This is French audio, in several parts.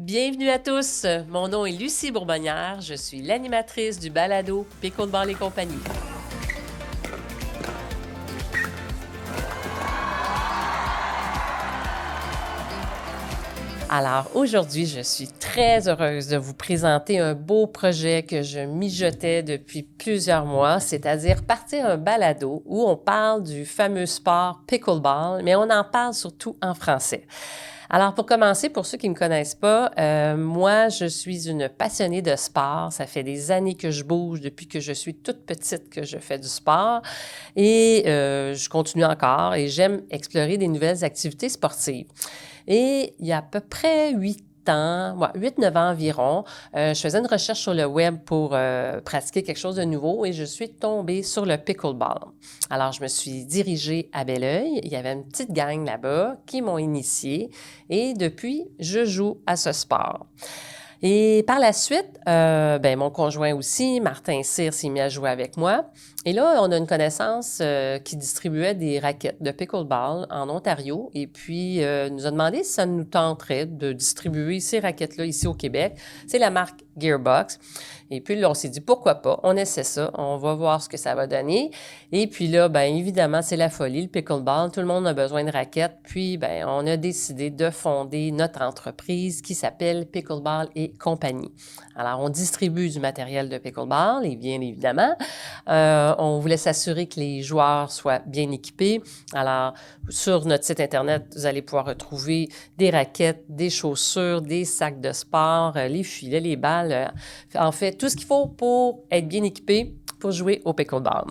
Bienvenue à tous, mon nom est Lucie Bourbonnière, je suis l'animatrice du balado Pickleball et compagnie. Alors aujourd'hui, je suis très heureuse de vous présenter un beau projet que je mijotais depuis plusieurs mois, c'est-à-dire partir un balado où on parle du fameux sport pickleball, mais on en parle surtout en français. Alors, pour commencer, pour ceux qui ne me connaissent pas, moi, je suis une passionnée de sport. Ça fait des années que je bouge, depuis que je suis toute petite que je fais du sport. Et je continue encore et j'aime explorer des nouvelles activités sportives. Et il y a à peu près 8 ans, 8-9 ans environ, je faisais une recherche sur le web pour pratiquer quelque chose de nouveau et je suis tombée sur le pickleball. Alors, je me suis dirigée à Belleuil. Il y avait une petite gang là-bas qui m'ont initiée et depuis, je joue à ce sport. Et par la suite, mon conjoint aussi, Martin Cyr, s'est mis à jouer avec moi. Et là, on a une connaissance qui distribuait des raquettes de pickleball en Ontario. Et puis, nous a demandé si ça nous tenterait de distribuer ces raquettes-là ici au Québec. C'est la marque Gearbox. Et puis là, on s'est dit, pourquoi pas? On essaie ça, on va voir ce que ça va donner. Et puis là, bien évidemment, c'est la folie, le pickleball. Tout le monde a besoin de raquettes. Puis, bien, on a décidé de fonder notre entreprise qui s'appelle Pickleball et compagnie. Alors, on distribue du matériel de pickleball, et bien évidemment, on voulait s'assurer que les joueurs soient bien équipés. Alors, sur notre site Internet, vous allez pouvoir retrouver des raquettes, des chaussures, des sacs de sport, les filets, les balles. En fait, tout ce qu'il faut pour être bien équipé pour jouer au pickleball.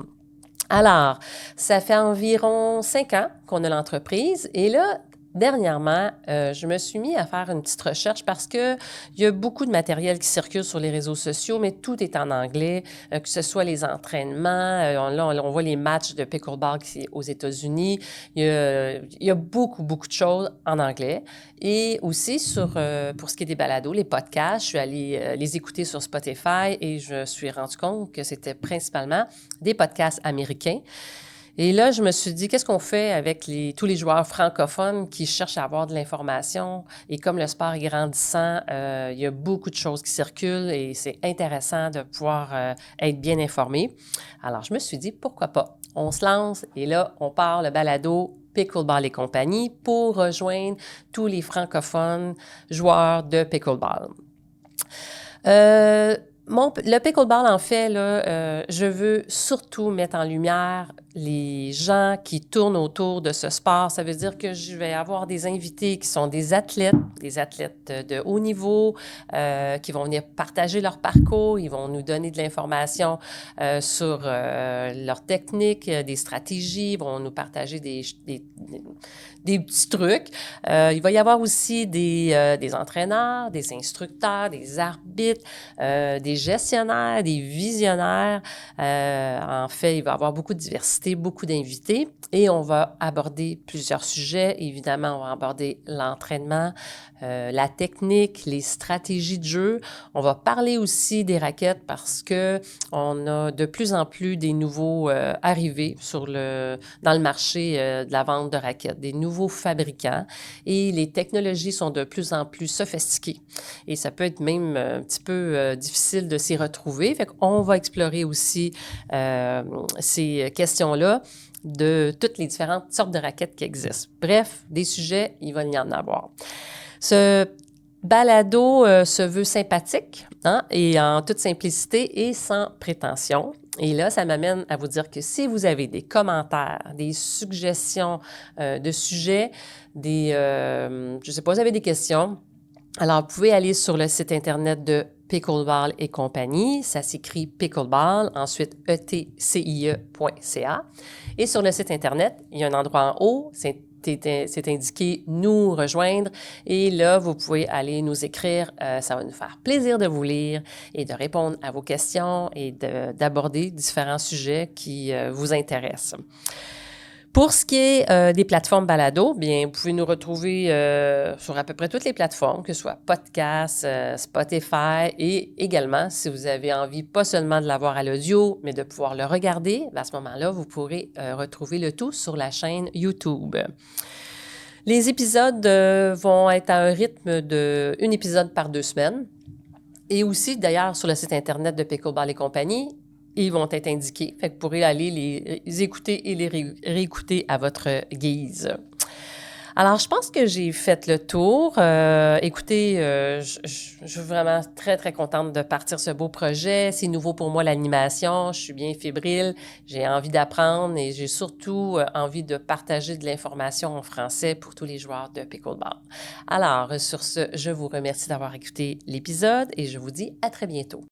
Alors, ça fait environ 5 ans qu'on a l'entreprise et là, dernièrement, je me suis mis à faire une petite recherche parce qu'il y a beaucoup de matériel qui circule sur les réseaux sociaux, mais tout est en anglais, que ce soit les entraînements. Là, on voit les matchs de pickleball aux États-Unis. Il y a beaucoup, beaucoup de choses en anglais. Et aussi, pour ce qui est des balados, les podcasts, je suis allée les écouter sur Spotify et je me suis rendu compte que c'était principalement des podcasts américains. Et là, je me suis dit, qu'est-ce qu'on fait avec tous les joueurs francophones qui cherchent à avoir de l'information? Et comme le sport est grandissant, il y a beaucoup de choses qui circulent et c'est intéressant de pouvoir être bien informé. Alors, je me suis dit, pourquoi pas? On se lance et là, on part le balado Pickleball et compagnie pour rejoindre tous les francophones joueurs de pickleball. Le pickleball, en fait, là, je veux surtout mettre en lumière les gens qui tournent autour de ce sport. Ça veut dire que je vais avoir des invités qui sont des athlètes de haut niveau, qui vont venir partager leur parcours, ils vont nous donner de l'information sur leurs techniques, des stratégies, ils vont nous partager des petits trucs. Il va y avoir aussi des entraîneurs, des instructeurs, des arbitres, des gestionnaires, des visionnaires. En fait, il va y avoir beaucoup de diversité, beaucoup d'invités et on va aborder plusieurs sujets. Évidemment, on va aborder l'entraînement, la technique, les stratégies de jeu. On va parler aussi des raquettes parce que on a de plus en plus des nouveaux arrivés dans le marché de la vente de raquettes, des nouveaux fabricants et les technologies sont de plus en plus sophistiquées. Et ça peut être même un petit peu difficile de s'y retrouver. Fait qu'on va explorer aussi ces questions-là de toutes les différentes sortes de raquettes qui existent. Bref, des sujets, il va y en avoir. Ce balado se veut sympathique et en toute simplicité et sans prétention. Et là, ça m'amène à vous dire que si vous avez des commentaires, des suggestions de sujets, je ne sais pas, vous avez des questions, alors vous pouvez aller sur le site Internet de Pickleball et compagnie. Ça s'écrit Pickleball, ensuite etcie.ca. Et sur le site Internet, il y a un endroit en haut, c'est indiqué « Nous rejoindre » et là, vous pouvez aller nous écrire. Ça va nous faire plaisir de vous lire et de répondre à vos questions et d'aborder différents sujets qui vous intéressent. Pour ce qui est des plateformes balado, bien, vous pouvez nous retrouver sur à peu près toutes les plateformes, que ce soit podcast, Spotify et également, si vous avez envie pas seulement de l'avoir à l'audio, mais de pouvoir le regarder, à ce moment-là, vous pourrez retrouver le tout sur la chaîne YouTube. Les épisodes vont être à un rythme de un épisode par 2 semaines. Et aussi, d'ailleurs, sur le site Internet de Pickleball et compagnie, ils vont être indiqués. Fait que vous pourrez aller les écouter et les réécouter à votre guise. Alors, je pense que j'ai fait le tour. Écoutez, je suis vraiment très, très contente de partir ce beau projet. C'est nouveau pour moi, l'animation. Je suis bien fébrile. J'ai envie d'apprendre et j'ai surtout envie de partager de l'information en français pour tous les joueurs de pickleball. Alors, sur ce, je vous remercie d'avoir écouté l'épisode et je vous dis à très bientôt.